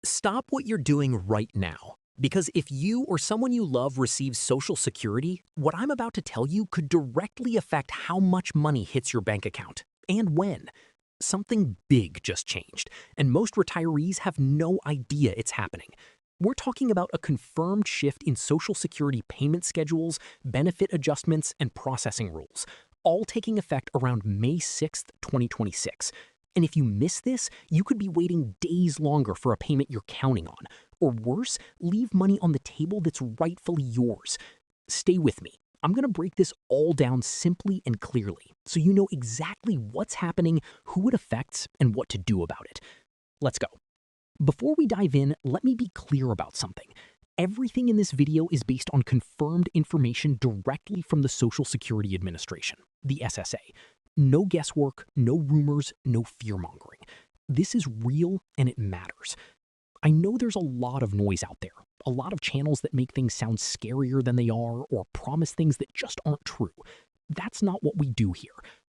Stop what you're doing right now. Because if you or someone you love receives Social Security, what I'm about to tell you could directly affect how much money hits your bank account and when. Something big just changed, and most retirees have no idea it's happening. We're talking about a confirmed shift in Social Security payment schedules, benefit adjustments, and processing rules, all taking effect around May 6th, 2026. And if you miss this, you could be waiting days longer for a payment you're counting on. Or worse, leave money on the table that's rightfully yours. Stay with me. I'm going to break this all down simply and clearly, so you know exactly what's happening, who it affects, and what to do about it. Let's go. Before we dive in, let me be clear about something. Everything in this video is based on confirmed information directly from the Social Security Administration, the SSA. No guesswork, no rumors, no fear-mongering. This is real and it matters. I know there's a lot of noise out there, a lot of channels that make things sound scarier than they are or promise things that just aren't true. That's not what we do here.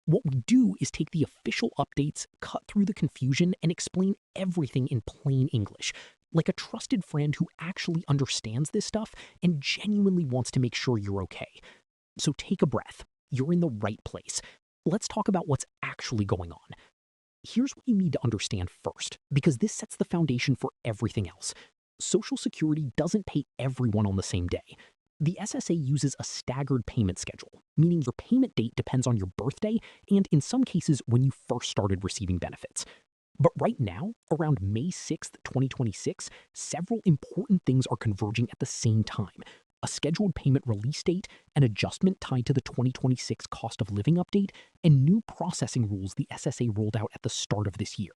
What we do is take the official updates, cut through the confusion, and explain everything in plain English, like a trusted friend who actually understands this stuff and genuinely wants to make sure you're okay. So take a breath. You're in the right place. Let's talk about what's actually going on. Here's what you need to understand first, because this sets the foundation for everything else. Social Security doesn't pay everyone on the same day. The SSA uses a staggered payment schedule, meaning your payment date depends on your birthday and, in some cases, when you first started receiving benefits. But right now, around May 6th, 2026, several important things are converging at the same time. A scheduled payment release date, an adjustment tied to the 2026 cost of living update, and new processing rules the SSA rolled out at the start of this year.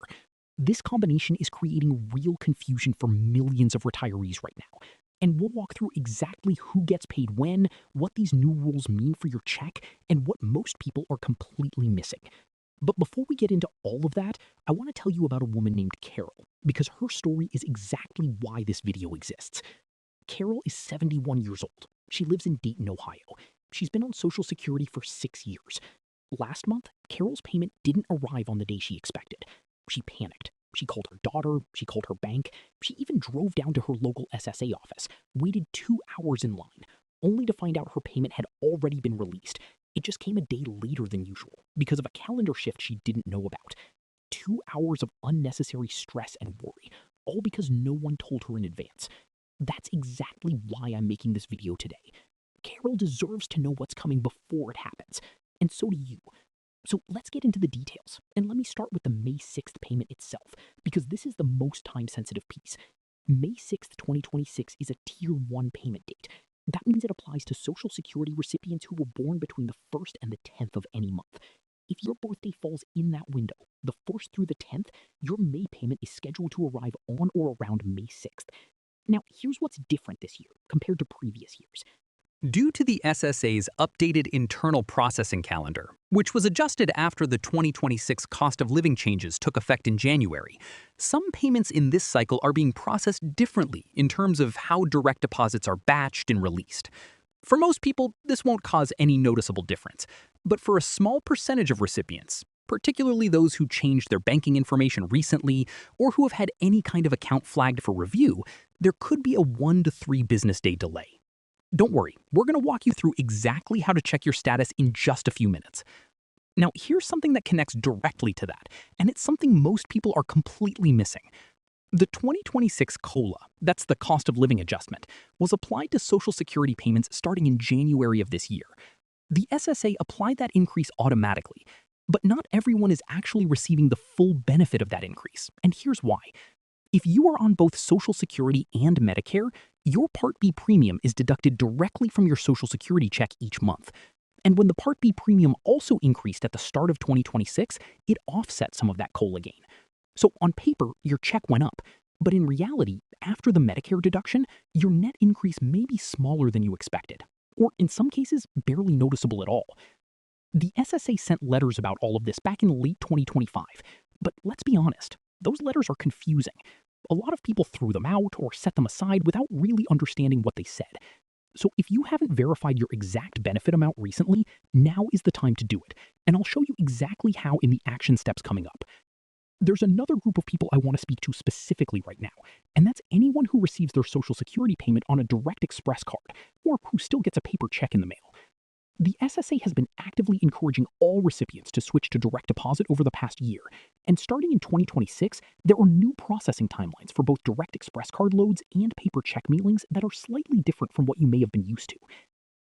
This combination is creating real confusion for millions of retirees right now. And we'll walk through exactly who gets paid when, what these new rules mean for your check, and what most people are completely missing. But before we get into all of that, I want to tell you about a woman named Carol, because her story is exactly why this video exists. Carol is 71 years old. She lives in Dayton, Ohio. She's been on Social Security for 6 years. Last month, Carol's payment didn't arrive on the day she expected. She panicked. She called her daughter, she called her bank, she even drove down to her local SSA office, waited 2 hours in line, only to find out her payment had already been released. It just came a day later than usual because of a calendar shift she didn't know about. 2 hours of unnecessary stress and worry, all because no one told her in advance. That's exactly why I'm making this video today. Carol deserves to know what's coming before it happens, and so do you. So let's get into the details, and let me start with the May 6th payment itself, because this is the most time-sensitive piece. May 6th, 2026 is a Tier 1 payment date. That means it applies to Social Security recipients who were born between the 1st and the 10th of any month. If your birthday falls in that window, the 1st through the 10th, your May payment is scheduled to arrive on or around May 6th. Now, here's what's different this year compared to previous years. Due to the SSA's updated internal processing calendar, which was adjusted after the 2026 cost of living changes took effect in January, some payments in this cycle are being processed differently in terms of how direct deposits are batched and released. For most people, this won't cause any noticeable difference, but for a small percentage of recipients, particularly those who changed their banking information recently or who have had any kind of account flagged for review, there could be a 1 to 3 business day delay. Don't worry, we're going to walk you through exactly how to check your status in just a few minutes. Now, here's something that connects directly to that, and it's something most people are completely missing. The 2026 COLA, that's the cost of living adjustment, was applied to Social Security payments starting in January of this year. The SSA applied that increase automatically, but not everyone is actually receiving the full benefit of that increase, and here's why. If you are on both Social Security and Medicare, your Part B premium is deducted directly from your Social Security check each month. And when the Part B premium also increased at the start of 2026, it offset some of that COLA gain. So on paper, your check went up, but in reality, after the Medicare deduction, your net increase may be smaller than you expected, or in some cases, barely noticeable at all. The SSA sent letters about all of this back in late 2025, but let's be honest, those letters are confusing. A lot of people threw them out or set them aside without really understanding what they said. So if you haven't verified your exact benefit amount recently, now is the time to do it, and I'll show you exactly how in the action steps coming up. There's another group of people I want to speak to specifically right now, and that's anyone who receives their Social Security payment on a direct express card, or who still gets a paper check in the mail. The SSA has been actively encouraging all recipients to switch to direct deposit over the past year, and starting in 2026, there are new processing timelines for both direct express card loads and paper check mailings that are slightly different from what you may have been used to.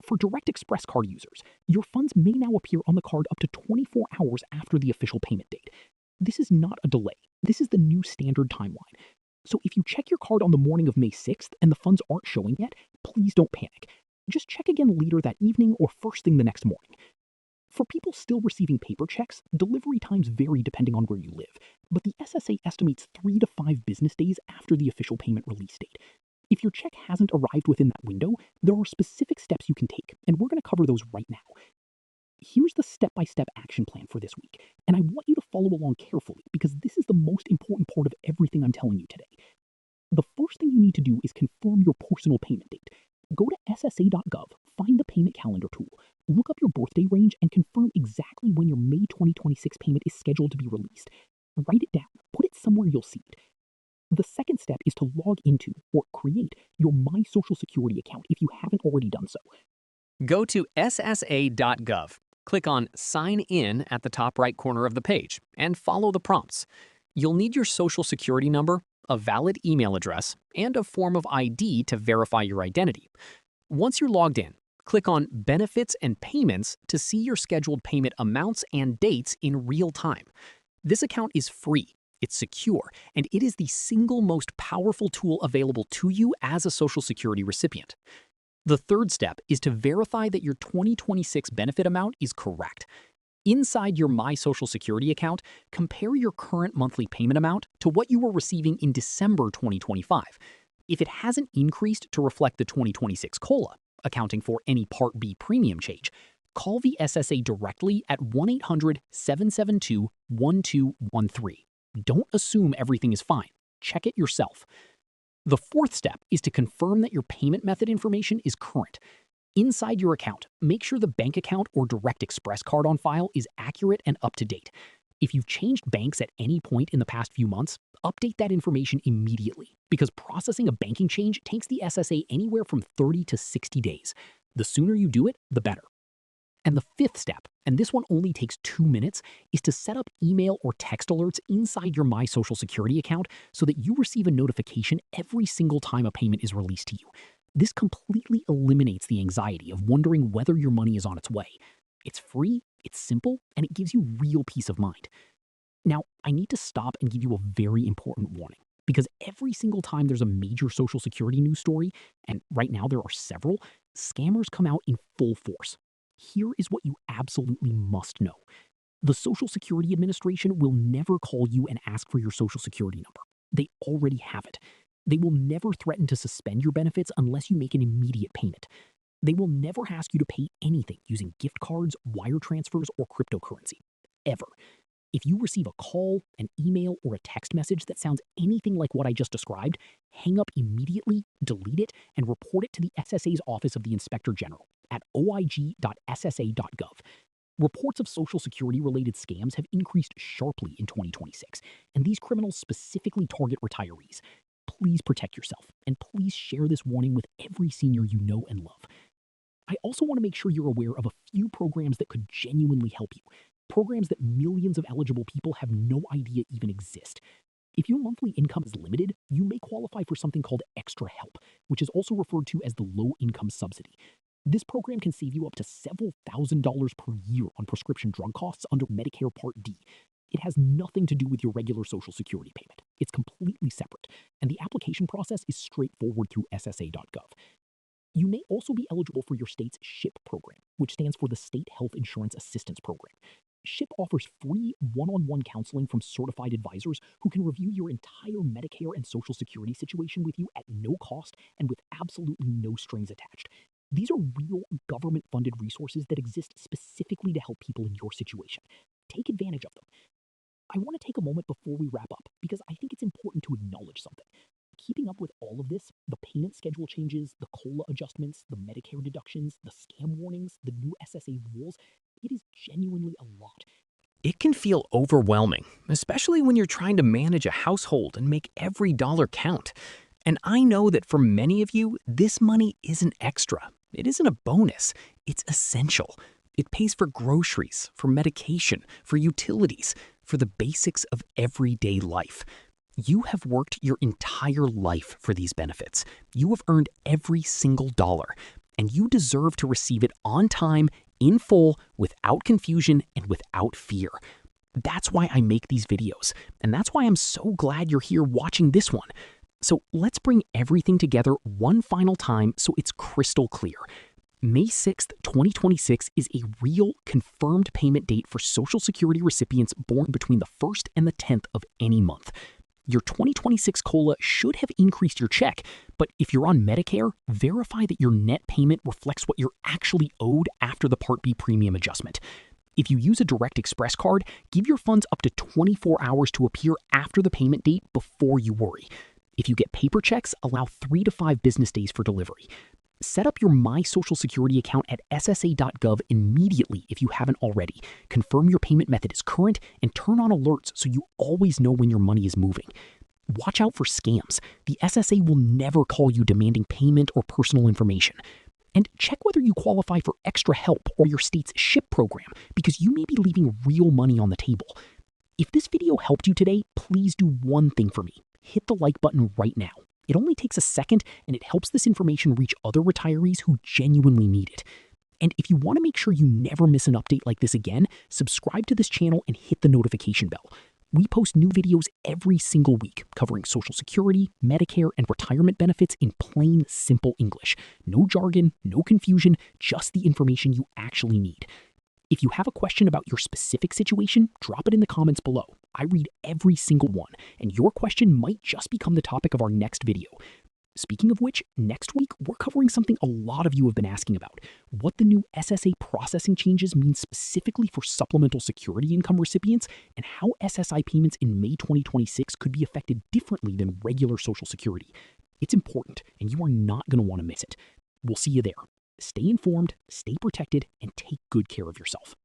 For direct express card users, your funds may now appear on the card up to 24 hours after the official payment date. This is not a delay. This is the new standard timeline. So if you check your card on the morning of May 6th and the funds aren't showing yet, please don't panic. Just check again later that evening or first thing the next morning. For people still receiving paper checks, delivery times vary depending on where you live, but the SSA estimates 3 to 5 business days after the official payment release date. If your check hasn't arrived within that window, there are specific steps you can take, and we're going to cover those right now. Here's the step-by-step action plan for this week, and I want you to follow along carefully because this is the most important part of everything I'm telling you today. The first thing you need to do is confirm your personal payment date. Go to ssa.gov, find the payment calendar tool, look up your birthday range, and confirm exactly when your May 2026 payment is scheduled to be released. Write it down, put it somewhere you'll see it. The second step is to log into or create your My Social Security account if you haven't already done so. Go to ssa.gov, click on Sign In at the top right corner of the page, and follow the prompts. You'll need your Social Security number, a valid email address, and a form of ID to verify your identity. Once you're logged in, click on Benefits and Payments to see your scheduled payment amounts and dates in real time. This account is free, it's secure, and it is the single most powerful tool available to you as a Social Security recipient. The third step is to verify that your 2026 benefit amount is correct. Inside your My Social Security account, compare your current monthly payment amount to what you were receiving in December 2025. If it hasn't increased to reflect the 2026 COLA, accounting for any Part B premium change, call the SSA directly at 1-800-772-1213. Don't assume everything is fine. Check it yourself. The fourth step is to confirm that your payment method information is current. Inside your account, make sure the bank account or direct express card on file is accurate and up to date. If you've changed banks at any point in the past few months, update that information immediately because processing a banking change takes the SSA anywhere from 30 to 60 days. The sooner you do it, the better. And the fifth step, and this one only takes 2 minutes, is to set up email or text alerts inside your My Social Security account so that you receive a notification every single time a payment is released to you. This completely eliminates the anxiety of wondering whether your money is on its way. It's free, it's simple, and it gives you real peace of mind. Now, I need to stop and give you a very important warning because every single time there's a major Social Security news story, and right now there are several, scammers come out in full force. Here is what you absolutely must know. The Social Security Administration will never call you and ask for your Social Security number. They already have it. They will never threaten to suspend your benefits unless you make an immediate payment. They will never ask you to pay anything using gift cards, wire transfers, or cryptocurrency. Ever. If you receive a call, an email, or a text message that sounds anything like what I just described, hang up immediately, delete it, and report it to the SSA's Office of the Inspector General at oig.ssa.gov. Reports of Social Security-related scams have increased sharply in 2026, and these criminals specifically target retirees. Please protect yourself, and please share this warning with every senior you know and love. I also want to make sure you're aware of a few programs that could genuinely help you. Programs that millions of eligible people have no idea even exist. If your monthly income is limited, you may qualify for something called Extra Help, which is also referred to as the Low Income Subsidy. This program can save you up to several $1,000s per year on prescription drug costs under Medicare Part D. It has nothing to do with your regular Social Security payment. It's completely separate, and the application process is straightforward through ssa.gov. You may also be eligible for your state's SHIP program, which stands for the State Health Insurance Assistance Program. SHIP offers free one-on-one counseling from certified advisors who can review your entire Medicare and Social Security situation with you at no cost and with absolutely no strings attached. These are real government-funded resources that exist specifically to help people in your situation. Take advantage of them. I want to take a moment before we wrap up because I think it's important to acknowledge something. Keeping up with all of this, the payment schedule changes, the COLA adjustments, the Medicare deductions, the scam warnings, the new SSA rules, it is genuinely a lot. It can feel overwhelming, especially when you're trying to manage a household and make every dollar count. And I know that for many of you, this money isn't extra. It isn't a bonus. It's essential. It pays for groceries, for medication, for utilities, for the basics of everyday life. You have worked your entire life for these benefits. You have earned every single dollar, and you deserve to receive it on time, in full, without confusion, and without fear. That's why I make these videos, and that's why I'm so glad you're here watching this one. So let's bring everything together one final time so it's crystal clear. May 6th, 2026 is a real confirmed payment date for Social Security recipients born between the 1st and the 10th of any month. Your 2026 COLA should have increased your check, but if you're on Medicare, verify that your net payment reflects what you're actually owed after the Part B premium adjustment. If you use a Direct Express card, give your funds up to 24 hours to appear after the payment date before you worry. If you get paper checks, allow 3 to 5 business days for delivery. Set up your My Social Security account at ssa.gov immediately if you haven't already. Confirm your payment method is current and turn on alerts so you always know when your money is moving. Watch out for scams. The SSA will never call you demanding payment or personal information. And check whether you qualify for extra help or your state's SHIP program because you may be leaving real money on the table. If this video helped you today, please do one thing for me. Hit the like button right now. It only takes a second, and it helps this information reach other retirees who genuinely need it. And if you want to make sure you never miss an update like this again, subscribe to this channel and hit the notification bell. We post new videos every single week covering Social Security, Medicare, and retirement benefits in plain, simple English. No jargon, no confusion, just the information you actually need. If you have a question about your specific situation, drop it in the comments below. I read every single one, and your question might just become the topic of our next video. Speaking of which, next week we're covering something a lot of you have been asking about: what the new SSA processing changes mean specifically for supplemental security income recipients, and how SSI payments in May 2026 could be affected differently than regular Social Security. It's important, and you are not going to want to miss it. We'll see you there. Stay informed, stay protected, and take good care of yourself.